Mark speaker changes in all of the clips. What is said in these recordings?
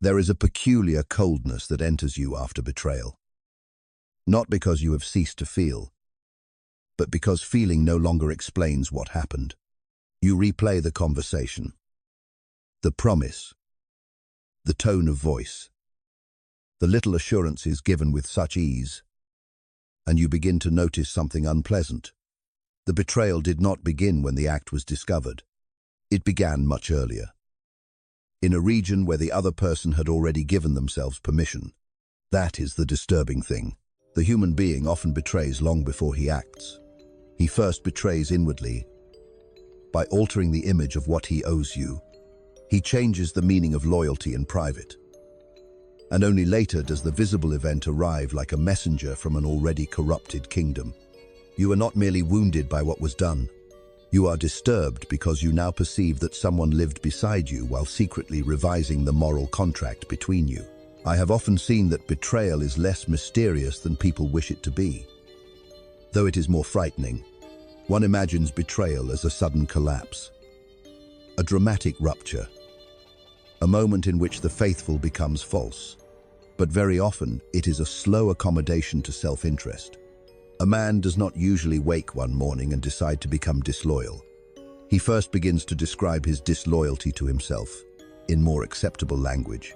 Speaker 1: There is a peculiar coldness that enters you after betrayal. Not because you have ceased to feel, but because feeling no longer explains what happened. You replay the conversation, the promise, the tone of voice, the little assurances given with such ease, and you begin to notice something unpleasant. The betrayal did not begin when the act was discovered. It began much earlier, in a region where the other person had already given themselves permission. That is the disturbing thing. The human being often betrays long before he acts. He first betrays inwardly, by altering the image of what he owes you. He changes the meaning of loyalty in private. And only later does the visible event arrive like a messenger from an already corrupted kingdom. You are not merely wounded by what was done. You are disturbed because you now perceive that someone lived beside you while secretly revising the moral contract between you. I have often seen that betrayal is less mysterious than people wish it to be. Though it is more frightening, one imagines betrayal as a sudden collapse, a dramatic rupture, a moment in which the faithful becomes false. But very often, it is a slow accommodation to self-interest. A man does not usually wake one morning and decide to become disloyal. He first begins to describe his disloyalty to himself in more acceptable language.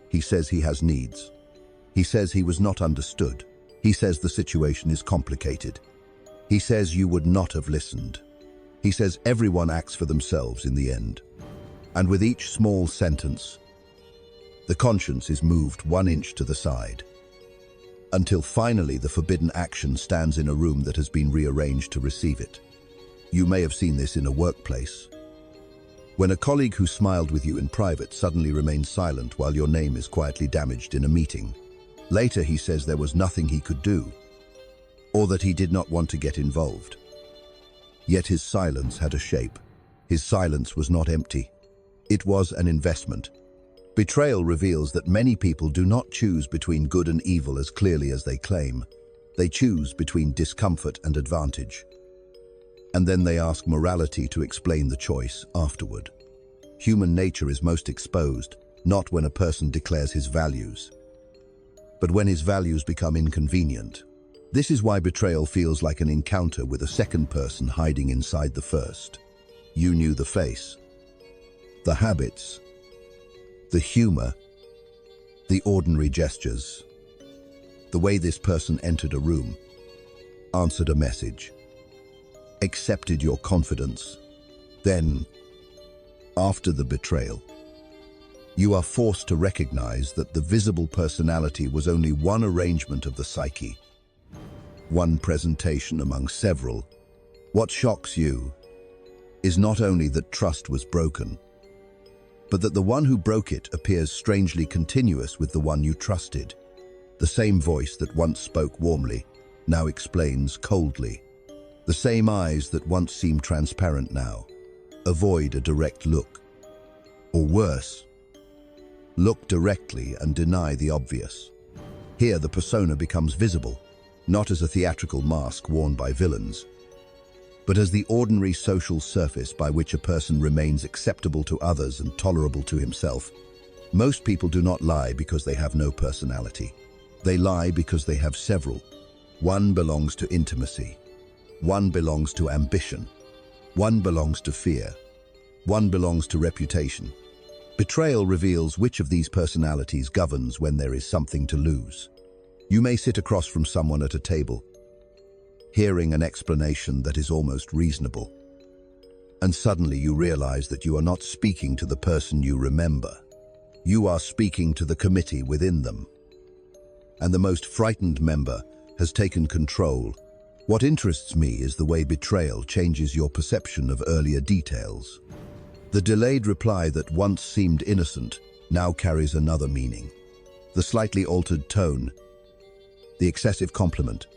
Speaker 1: He says he has needs. He says he was not understood. He says the situation is complicated. He says you would not have listened. He says everyone acts for themselves in the end. And with each small sentence, the conscience is moved 1 inch to the side, until finally the forbidden action stands in a room that has been rearranged to receive it. You may have seen this in a workplace, when a colleague who smiled with you in private suddenly remains silent while your name is quietly damaged in a meeting. Later he says there was nothing he could do, or that he did not want to get involved. Yet his silence had a shape. His silence was not empty. It was an investment. Betrayal reveals that many people do not choose between good and evil as clearly as they claim. They choose between discomfort and advantage. And then they ask morality to explain the choice afterward. Human nature is most exposed, not when a person declares his values, but when his values become inconvenient. This is why betrayal feels like an encounter with a second person hiding inside the first. You knew the face, the habits, the humor, the ordinary gestures, the way this person entered a room, answered a message, accepted your confidence. Then, after the betrayal, you are forced to recognize that the visible personality was only one arrangement of the psyche, one presentation among several. What shocks you is not only that trust was broken, but that the one who broke it appears strangely continuous with the one you trusted. The same voice that once spoke warmly now explains coldly. The same eyes that once seemed transparent now avoid a direct look. Or worse, look directly and deny the obvious. Here the persona becomes visible, not as a theatrical mask worn by villains, but as the ordinary social surface by which a person remains acceptable to others and tolerable to himself. Most people do not lie because they have no personality. They lie because they have several. One belongs to intimacy. One belongs to ambition. One belongs to fear. One belongs to reputation. Betrayal reveals which of these personalities governs when there is something to lose. You may sit across from someone at a table, hearing an explanation that is almost reasonable, and suddenly you realize that you are not speaking to the person you remember. You are speaking to the committee within them. And the most frightened member has taken control. What interests me is the way betrayal changes your perception of earlier details. The delayed reply that once seemed innocent now carries another meaning. The slightly altered tone, the excessive compliment,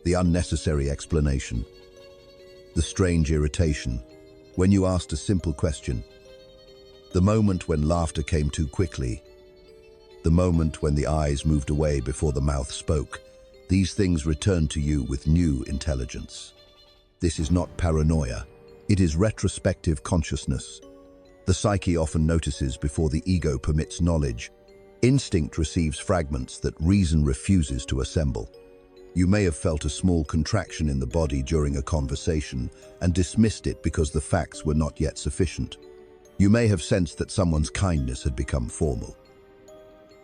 Speaker 1: the unnecessary explanation, the strange irritation when you asked a simple question, the moment when laughter came too quickly, the moment when the eyes moved away before the mouth spoke. These things return to you with new intelligence. This is not paranoia. It is retrospective consciousness. The psyche often notices before the ego permits knowledge. Instinct receives fragments that reason refuses to assemble. You may have felt a small contraction in the body during a conversation and dismissed it because the facts were not yet sufficient. You may have sensed that someone's kindness had become formal,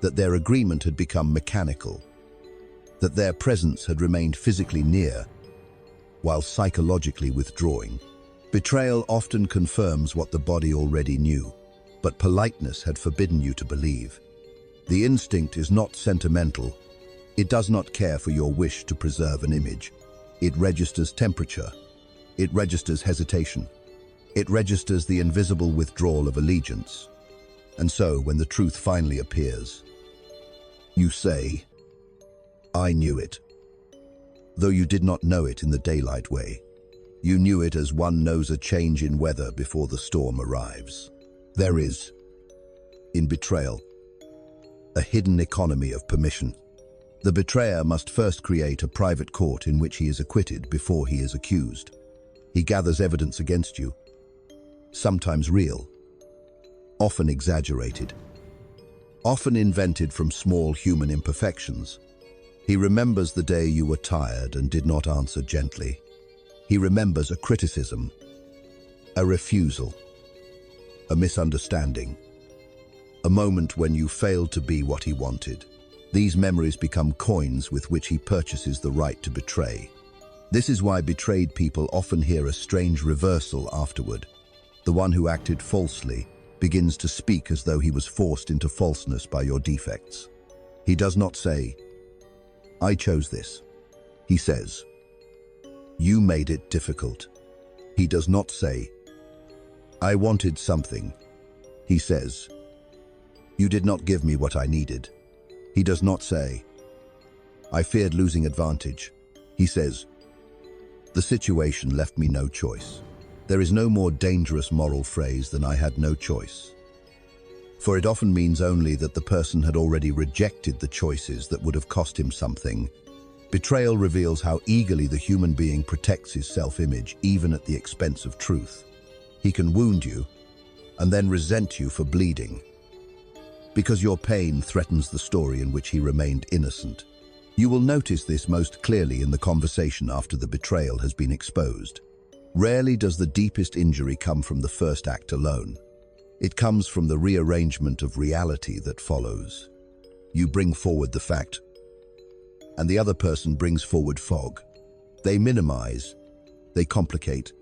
Speaker 1: that their agreement had become mechanical, that their presence had remained physically near while psychologically withdrawing. Betrayal often confirms what the body already knew, but politeness had forbidden you to believe. The instinct is not sentimental. It does not care for your wish to preserve an image. It registers temperature. It registers hesitation. It registers the invisible withdrawal of allegiance. And so, when the truth finally appears, you say, "I knew it." Though you did not know it in the daylight way. You knew it as one knows a change in weather before the storm arrives. There is, in betrayal, a hidden economy of permission. The betrayer must first create a private court in which he is acquitted before he is accused. He gathers evidence against you, sometimes real, often exaggerated, often invented from small human imperfections. He remembers the day you were tired and did not answer gently. He remembers a criticism, a refusal, a misunderstanding, a moment when you failed to be what he wanted. These memories become coins with which he purchases the right to betray. This is why betrayed people often hear a strange reversal afterward. The one who acted falsely begins to speak as though he was forced into falseness by your defects. He does not say, "I chose this." He says, "You made it difficult." He does not say, "I wanted something." He says, "You did not give me what I needed." He does not say, "I feared losing advantage." He says, "The situation left me no choice." There is no more dangerous moral phrase than "I had no choice," for it often means only that the person had already rejected the choices that would have cost him something. Betrayal reveals how eagerly the human being protects his self-image, even at the expense of truth. He can wound you and then resent you for bleeding, because your pain threatens the story in which he remained innocent. You will notice this most clearly in the conversation after the betrayal has been exposed. Rarely does the deepest injury come from the first act alone. It comes from the rearrangement of reality that follows. You bring forward the fact, and the other person brings forward fog. They minimize, they complicate,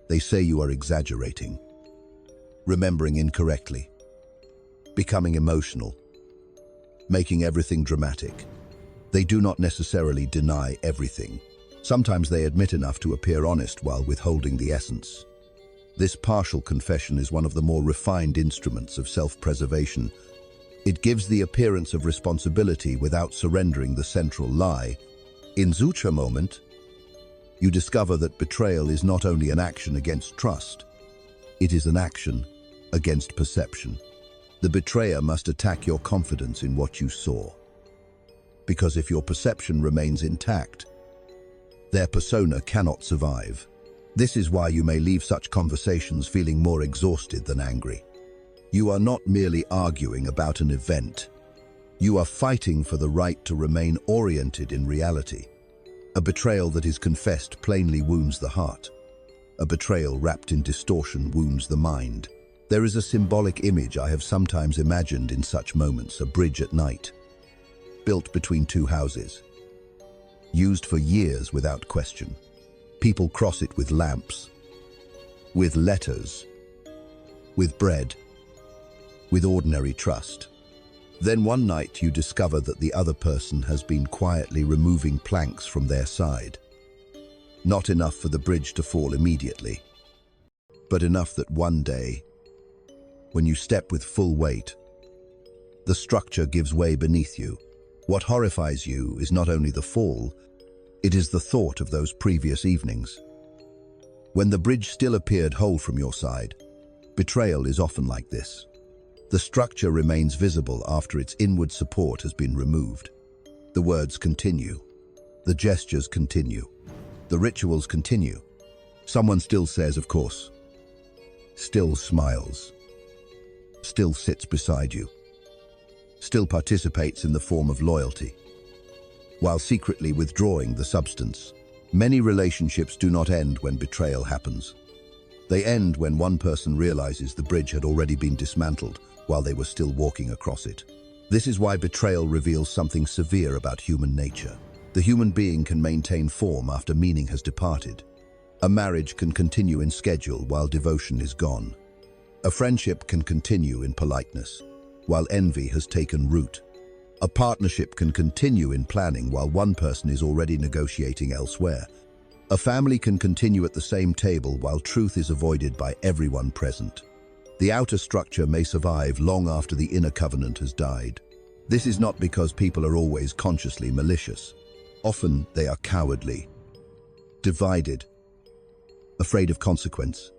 Speaker 1: they say you are exaggerating, remembering incorrectly, becoming emotional, making everything dramatic. They do not necessarily deny everything. Sometimes they admit enough to appear honest while withholding the essence. This partial confession is one of the more refined instruments of self-preservation. It gives the appearance of responsibility without surrendering the central lie. In such a moment, you discover that betrayal is not only an action against trust, it is an action against perception. The betrayer must attack your confidence in what you saw. Because if your perception remains intact, their persona cannot survive. This is why you may leave such conversations feeling more exhausted than angry. You are not merely arguing about an event. You are fighting for the right to remain oriented in reality. A betrayal that is confessed plainly wounds the heart. A betrayal wrapped in distortion wounds the mind. There is a symbolic image I have sometimes imagined in such moments: a bridge at night, built between two houses, used for years without question. People cross it with lamps, with letters, with bread, with ordinary trust. Then one night you discover that the other person has been quietly removing planks from their side. Not enough for the bridge to fall immediately, but enough that one day, when you step with full weight, the structure gives way beneath you. What horrifies you is not only the fall, it is the thought of those previous evenings, when the bridge still appeared whole from your side. Betrayal is often like this. The structure remains visible after its inward support has been removed. The words continue. The gestures continue. The rituals continue. Someone still says, of course. Still smiles. still sits beside you, still participates in the form of loyalty, while secretly withdrawing the substance. Many relationships do not end when betrayal happens. They end when one person realizes the bridge had already been dismantled while they were still walking across it. This is why betrayal reveals something severe about human nature. The human being can maintain form after meaning has departed. A marriage can continue in schedule while devotion is gone. A friendship can continue in politeness while envy has taken root. A partnership can continue in planning while one person is already negotiating elsewhere. A family can continue at the same table while truth is avoided by everyone present. The outer structure may survive long after the inner covenant has died. This is not because people are always consciously malicious. Often they are cowardly, divided, afraid of consequence,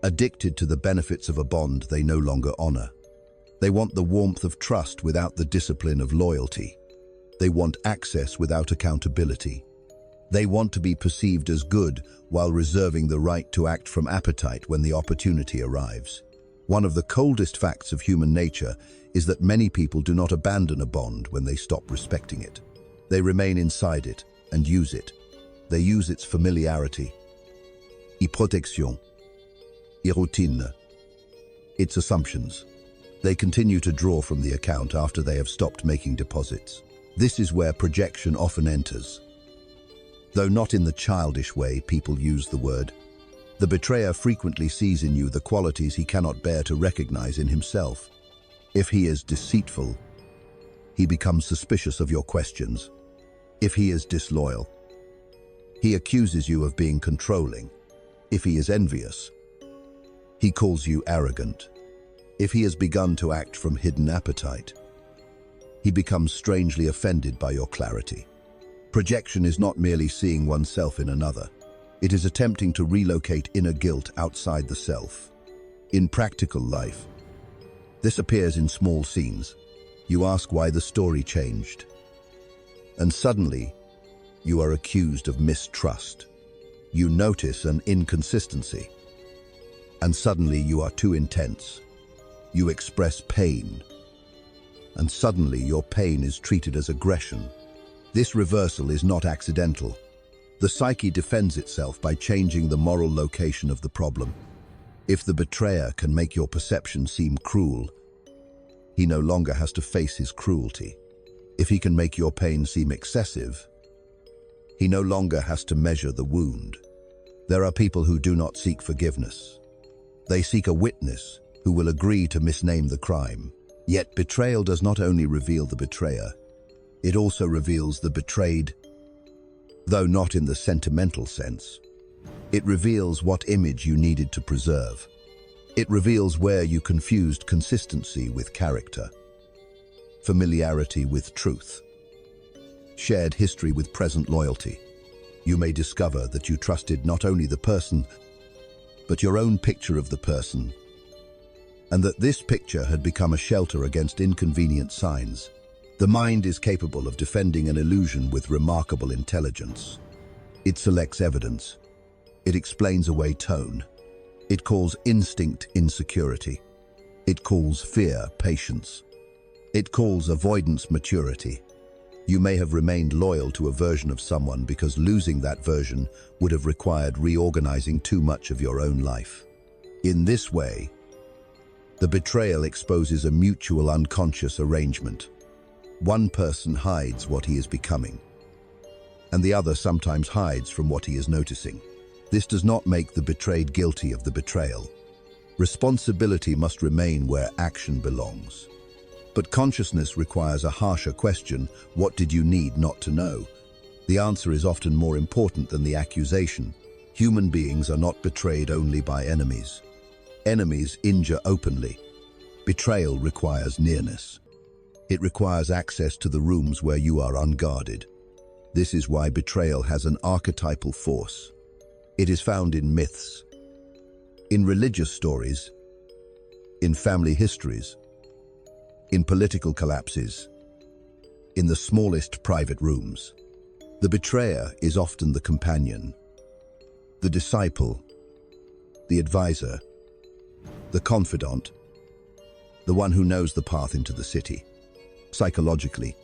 Speaker 1: addicted to the benefits of a bond they no longer honor. They want the warmth of trust without the discipline of loyalty. They want access without accountability. They want to be perceived as good while reserving the right to act from appetite when the opportunity arrives. One of the coldest facts of human nature is that many people do not abandon a bond when they stop respecting it. They remain inside it and use it. They use its familiarity, protection, routine, its assumptions. They continue to draw from the account after they have stopped making deposits. This is where projection often enters. Though not in the childish way people use the word, the betrayer frequently sees in you the qualities he cannot bear to recognize in himself. If he is deceitful, he becomes suspicious of your questions. If he is disloyal, he accuses you of being controlling. If he is envious, he calls you arrogant. If he has begun to act from hidden appetite, he becomes strangely offended by your clarity. Projection is not merely seeing oneself in another. It is attempting to relocate inner guilt outside the self. In practical life, this appears in small scenes. You ask why the story changed, and suddenly you are accused of mistrust. You notice an inconsistency, and suddenly you are too intense. You express pain, and suddenly your pain is treated as aggression. This reversal is not accidental. The psyche defends itself by changing the moral location of the problem. If the betrayer can make your perception seem cruel, he no longer has to face his cruelty. If he can make your pain seem excessive, he no longer has to measure the wound. There are people who do not seek forgiveness. They seek a witness who will agree to misname the crime. Yet betrayal does not only reveal the betrayer, it also reveals the betrayed, though not in the sentimental sense. It reveals what image you needed to preserve. It reveals where you confused consistency with character, familiarity with truth, shared history with present loyalty. You may discover that you trusted not only the person, but your own picture of the person, and that this picture had become a shelter against inconvenient signs. The mind is capable of defending an illusion with remarkable intelligence. It selects evidence. It explains away tone. It calls instinct insecurity. It calls fear patience. It calls avoidance maturity. You may have remained loyal to a version of someone because losing that version would have required reorganizing too much of your own life. In this way, the betrayal exposes a mutual unconscious arrangement. One person hides what he is becoming, and the other sometimes hides from what he is noticing. This does not make the betrayed guilty of the betrayal. Responsibility must remain where action belongs. But consciousness requires a harsher question: what did you need not to know? The answer is often more important than the accusation. Human beings are not betrayed only by enemies. Enemies injure openly. Betrayal requires nearness. It requires access to the rooms where you are unguarded. This is why betrayal has an archetypal force. It is found in myths, in religious stories, in family histories, in political collapses, in the smallest private rooms. The betrayer is often the companion, the disciple, the advisor, the confidant, the one who knows the path into the city. Psychologically,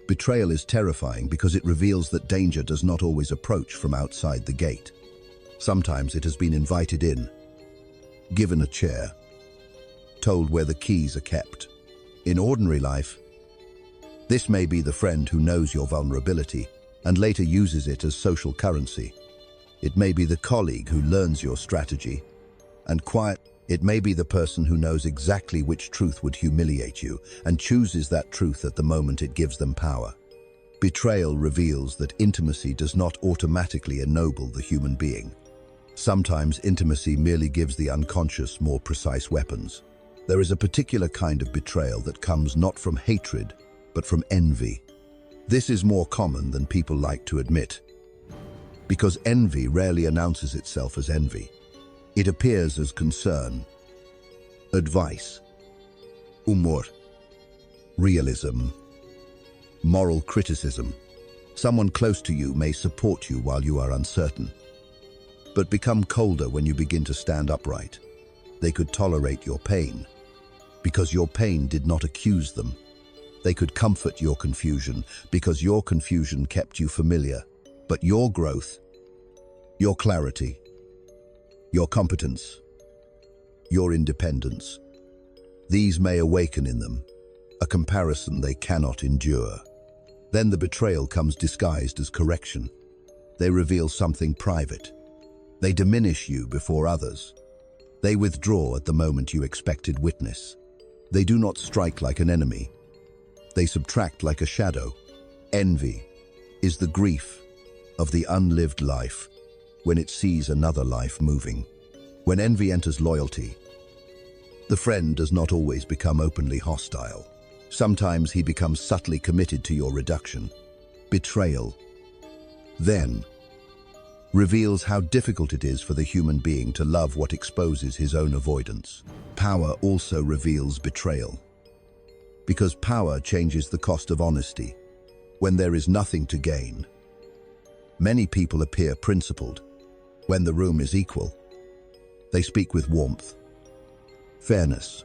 Speaker 1: betrayal is terrifying because it reveals that danger does not always approach from outside the gate. Sometimes it has been invited in, given a chair, told where the keys are kept. In ordinary life, this may be the friend who knows your vulnerability and later uses it as social currency. It may be the colleague who learns your strategy and it may be the person who knows exactly which truth would humiliate you and chooses that truth at the moment it gives them power. Betrayal reveals that intimacy does not automatically ennoble the human being. Sometimes intimacy merely gives the unconscious more precise weapons. There is a particular kind of betrayal that comes not from hatred, but from envy. This is more common than people like to admit, because envy rarely announces itself as envy. It appears as concern, advice, humor, realism, moral criticism. Someone close to you may support you while you are uncertain, but become colder when you begin to stand upright. They could tolerate your pain, because your pain did not accuse them. They could comfort your confusion, because your confusion kept you familiar. But your growth, your clarity, your competence, your independence, these may awaken in them a comparison they cannot endure. Then the betrayal comes disguised as correction. They reveal something private. They diminish you before others. They withdraw at the moment you expected witness. They do not strike like an enemy. They subtract like a shadow. Envy is the grief of the unlived life when it sees another life moving. When envy enters loyalty, the friend does not always become openly hostile. Sometimes he becomes subtly committed to your reduction. Betrayal, then, reveals how difficult it is for the human being to love what exposes his own avoidance. Power also reveals betrayal, because power changes the cost of honesty. When there is nothing to gain, many people appear principled. When the room is equal, they speak with warmth, fairness,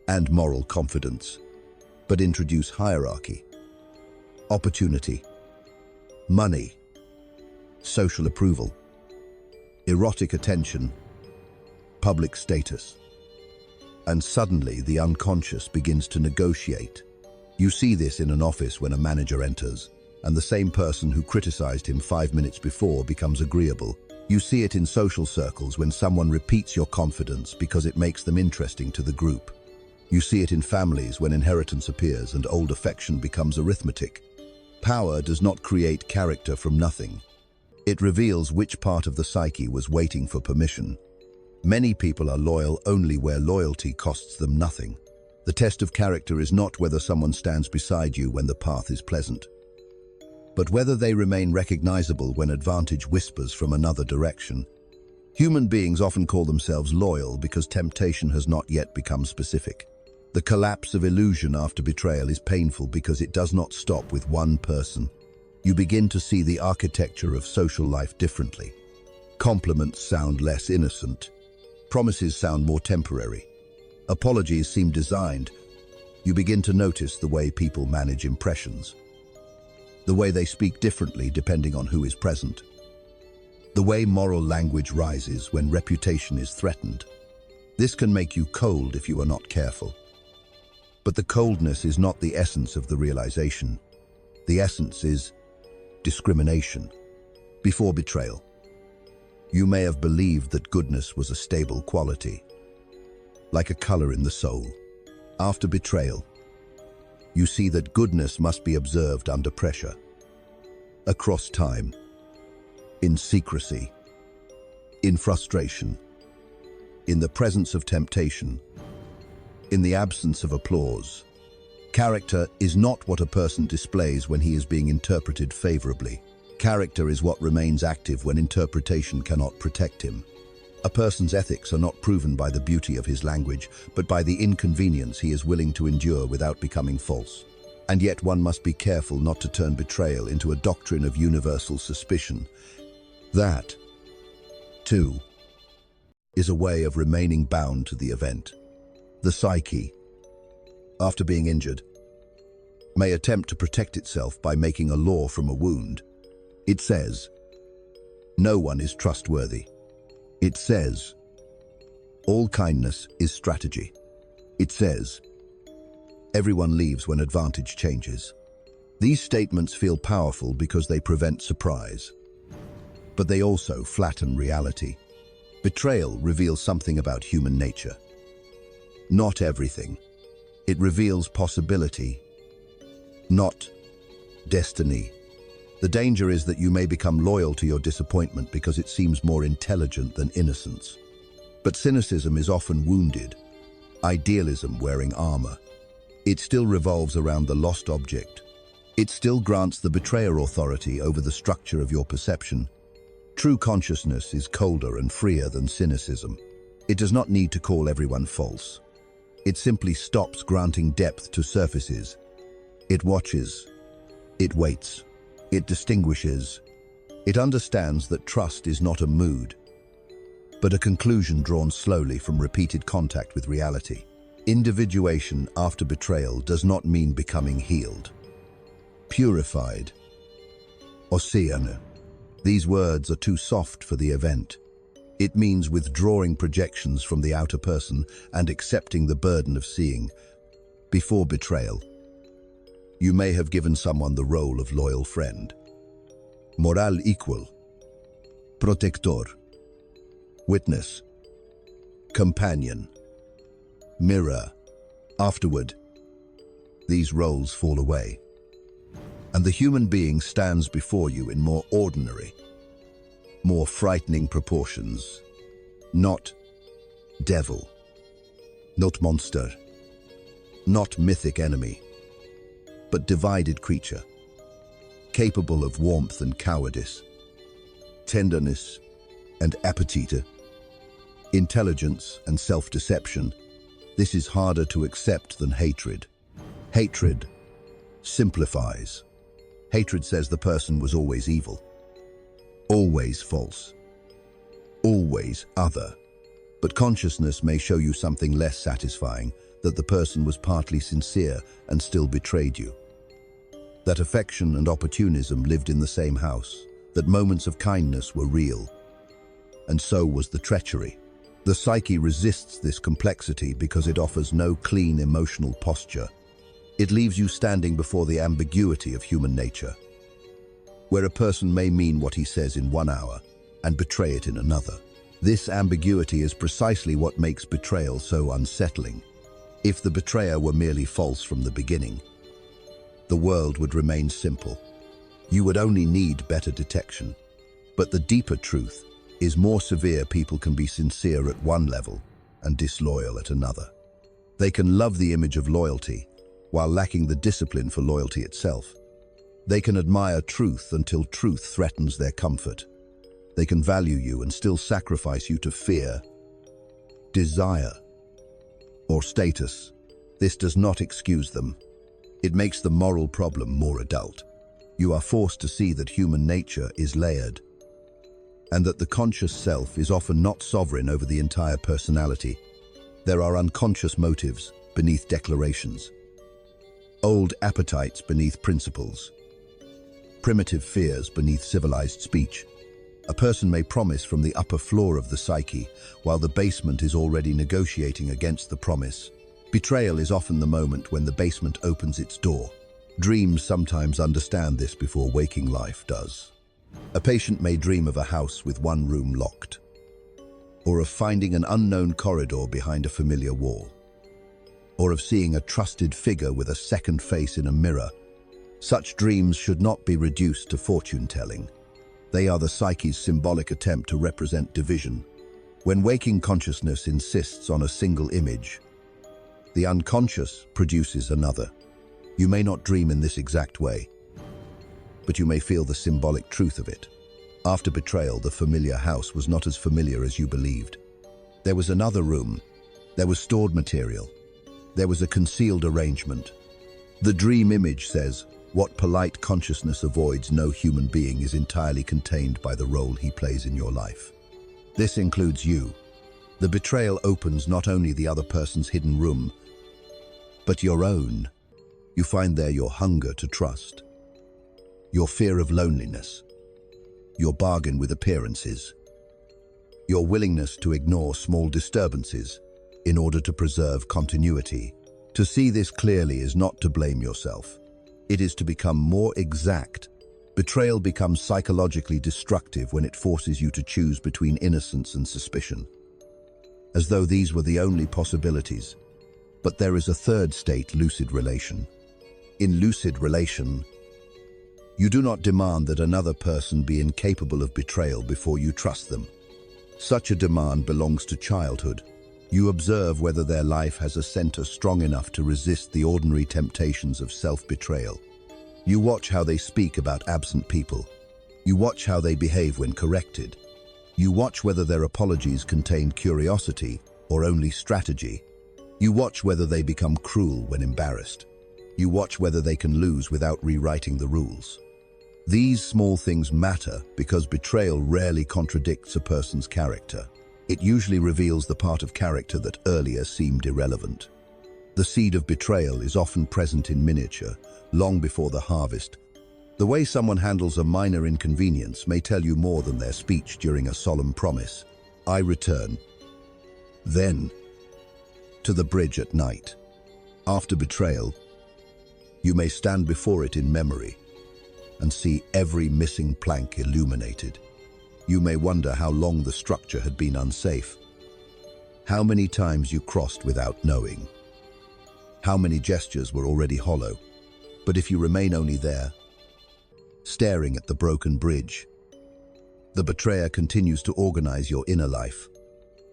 Speaker 1: and moral confidence, but introduce hierarchy, opportunity, money, social approval, erotic attention, public status. And suddenly the unconscious begins to negotiate. You see this in an office when a manager enters, and the same person who criticized him 5 minutes before becomes agreeable. You see it in social circles when someone repeats your confidence because it makes them interesting to the group. You see it in families when inheritance appears and old affection becomes arithmetic. Power does not create character from nothing. It reveals which part of the psyche was waiting for permission. Many people are loyal only where loyalty costs them nothing. The test of character is not whether someone stands beside you when the path is pleasant, but whether they remain recognizable when advantage whispers from another direction. Human beings often call themselves loyal because temptation has not yet become specific. The collapse of illusion after betrayal is painful because it does not stop with one person. You begin to see the architecture of social life differently. Compliments sound less innocent. Promises sound more temporary. Apologies seem designed. You begin to notice the way people manage impressions, the way they speak differently depending on who is present, the way moral language rises when reputation is threatened. This can make you cold if you are not careful. But the coldness is not the essence of the realization. The essence is discrimination. Before betrayal, you may have believed that goodness was a stable quality, like a color in the soul. After betrayal, you see that goodness must be observed under pressure, across time, in secrecy, in frustration, in the presence of temptation, in the absence of applause. Character is not what a person displays when he is being interpreted favorably. Character is what remains active when interpretation cannot protect him. A person's ethics are not proven by the beauty of his language, but by the inconvenience he is willing to endure without becoming false. And yet one must be careful not to turn betrayal into a doctrine of universal suspicion. That, too, is a way of remaining bound to the event. The psyche, after being injured, may attempt to protect itself by making a law from a wound. It says, no one is trustworthy. It says, all kindness is strategy. It says, everyone leaves when advantage changes. These statements feel powerful because they prevent surprise. But they also flatten reality. Betrayal reveals something about human nature. Not everything. It reveals possibility, not destiny. The danger is that you may become loyal to your disappointment because it seems more intelligent than innocence. But cynicism is often wounded, idealism wearing armor. It still revolves around the lost object. It still grants the betrayer authority over the structure of your perception. True consciousness is colder and freer than cynicism. It does not need to call everyone false. It simply stops granting depth to surfaces. It watches. It waits. It distinguishes. It understands that trust is not a mood, but a conclusion drawn slowly from repeated contact with reality. Individuation after betrayal does not mean becoming healed, purified, ocean. These words are too soft for the event. It means withdrawing projections from the outer person and accepting the burden of seeing. Before betrayal, you may have given someone the role of loyal friend, moral equal, protector, witness, companion, mirror. Afterward, these roles fall away, and the human being stands before you in more ordinary, more frightening proportions. Not devil, not monster, not mythic enemy, but divided creature, capable of warmth and cowardice, tenderness and appetite, intelligence and self-deception. This is harder to accept than hatred. Hatred simplifies. Hatred says the person was always evil, always false, always other. But consciousness may show you something less satisfying, that the person was partly sincere and still betrayed you. That affection and opportunism lived in the same house, that moments of kindness were real, and so was the treachery. The psyche resists this complexity because it offers no clean emotional posture. It leaves you standing before the ambiguity of human nature, where a person may mean what he says in 1 hour and betray it in another. This ambiguity is precisely what makes betrayal so unsettling. If the betrayer were merely false from the beginning, the world would remain simple. You would only need better detection. But the deeper truth is more severe. People can be sincere at one level and disloyal at another. They can love the image of loyalty while lacking the discipline for loyalty itself. They can admire truth until truth threatens their comfort. They can value you and still sacrifice you to fear, desire, or status. This does not excuse them. It makes the moral problem more adult. You are forced to see that human nature is layered, and that the conscious self is often not sovereign over the entire personality. There are unconscious motives beneath declarations, old appetites beneath principles, primitive fears beneath civilized speech. A person may promise from the upper floor of the psyche, while the basement is already negotiating against the promise. Betrayal is often the moment when the basement opens its door. Dreams sometimes understand this before waking life does. A patient may dream of a house with one room locked, or of finding an unknown corridor behind a familiar wall, or of seeing a trusted figure with a second face in a mirror. Such dreams should not be reduced to fortune-telling. They are the psyche's symbolic attempt to represent division. When waking consciousness insists on a single image, the unconscious produces another. You may not dream in this exact way, but you may feel the symbolic truth of it. After betrayal, the familiar house was not as familiar as you believed. There was another room. There was stored material. There was a concealed arrangement. The dream image says, what polite consciousness avoids, no human being is entirely contained by the role he plays in your life. This includes you. The betrayal opens not only the other person's hidden room, but your own. You find there your hunger to trust, your fear of loneliness, your bargain with appearances, your willingness to ignore small disturbances in order to preserve continuity. To see this clearly is not to blame yourself. It is to become more exact. Betrayal becomes psychologically destructive when it forces you to choose between innocence and suspicion, as though these were the only possibilities. But there is a third state, lucid relation. In lucid relation, you do not demand that another person be incapable of betrayal before you trust them. Such a demand belongs to childhood. You observe whether their life has a center strong enough to resist the ordinary temptations of self-betrayal. You watch how they speak about absent people. You watch how they behave when corrected. You watch whether their apologies contain curiosity or only strategy. You watch whether they become cruel when embarrassed. You watch whether they can lose without rewriting the rules. These small things matter because betrayal rarely contradicts a person's character. It usually reveals the part of character that earlier seemed irrelevant. The seed of betrayal is often present in miniature, long before the harvest. The way someone handles a minor inconvenience may tell you more than their speech during a solemn promise. I return, then, to the bridge at night. After betrayal, you may stand before it in memory and see every missing plank illuminated. You may wonder how long the structure had been unsafe, how many times you crossed without knowing, how many gestures were already hollow. But if you remain only there, staring at the broken bridge, the betrayer continues to organize your inner life.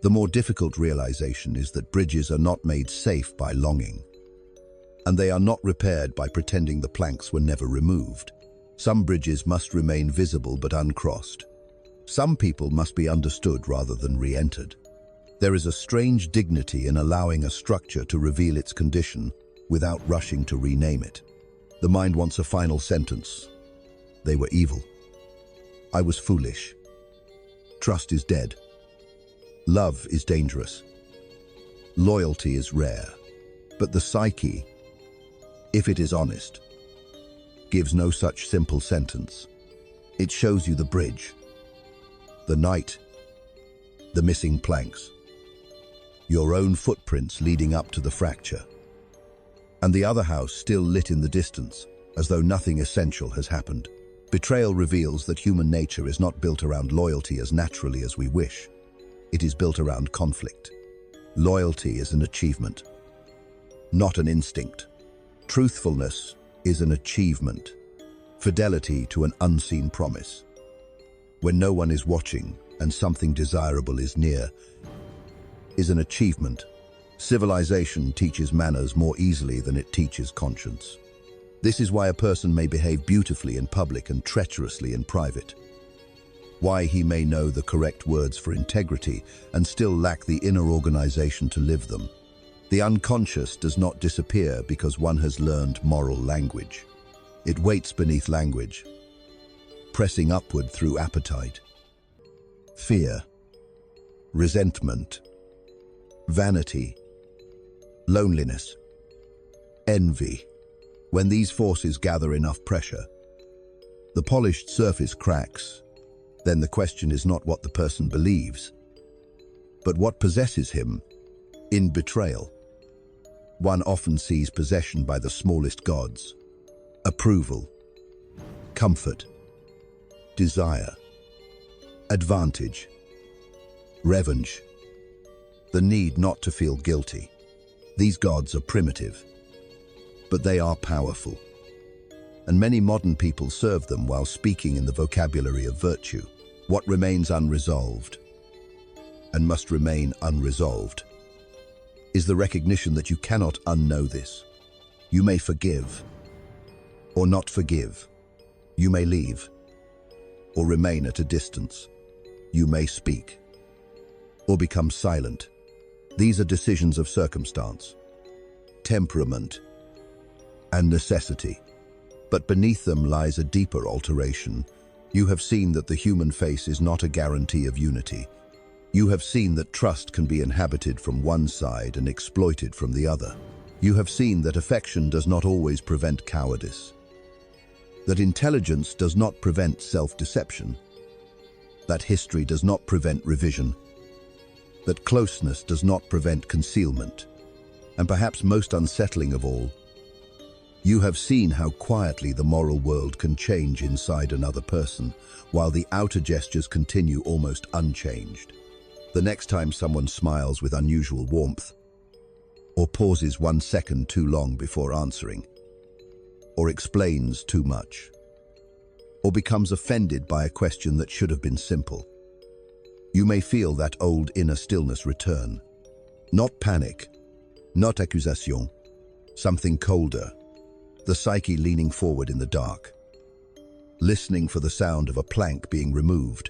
Speaker 1: The more difficult realization is that bridges are not made safe by longing, and they are not repaired by pretending the planks were never removed. Some bridges must remain visible but uncrossed. Some people must be understood rather than re-entered. There is a strange dignity in allowing a structure to reveal its condition without rushing to rename it. The mind wants a final sentence. They were evil. I was foolish. Trust is dead. Love is dangerous. Loyalty is rare. But the psyche, if it is honest, gives no such simple sentence. It shows you the bridge, the night, the missing planks, your own footprints leading up to the fracture, and the other house still lit in the distance, as though nothing essential has happened. Betrayal reveals that human nature is not built around loyalty as naturally as we wish. It is built around conflict. Loyalty is an achievement, not an instinct. Truthfulness is an achievement. Fidelity to an unseen promise. When no one is watching and something desirable is near, is an achievement. Civilization teaches manners more easily than it teaches conscience. This is why a person may behave beautifully in public and treacherously in private. Why he may know the correct words for integrity and still lack the inner organization to live them. The unconscious does not disappear because one has learned moral language. It waits beneath language, pressing upward through appetite, fear, resentment, vanity, loneliness, envy. When these forces gather enough pressure, the polished surface cracks. Then the question is not what the person believes, but what possesses him. In betrayal, one often sees possession by the smallest gods: approval, comfort, desire, advantage, revenge, the need not to feel guilty. These gods are primitive, but they are powerful, and many modern people serve them while speaking in the vocabulary of virtue. What remains unresolved, and must remain unresolved, is the recognition that you cannot unknow this. You may forgive, or not forgive. You may leave, or remain at a distance. You may speak, or become silent. These are decisions of circumstance, temperament, and necessity. But beneath them lies a deeper alteration. You have seen that the human face is not a guarantee of unity. You have seen that trust can be inhabited from one side and exploited from the other. You have seen that affection does not always prevent cowardice, that intelligence does not prevent self-deception, that history does not prevent revision, that closeness does not prevent concealment, and perhaps most unsettling of all, you have seen how quietly the moral world can change inside another person, while the outer gestures continue almost unchanged. The next time someone smiles with unusual warmth, or pauses 1 second too long before answering, or explains too much, or becomes offended by a question that should have been simple, you may feel that old inner stillness return. Not panic, not accusation, something colder, the psyche leaning forward in the dark, listening for the sound of a plank being removed,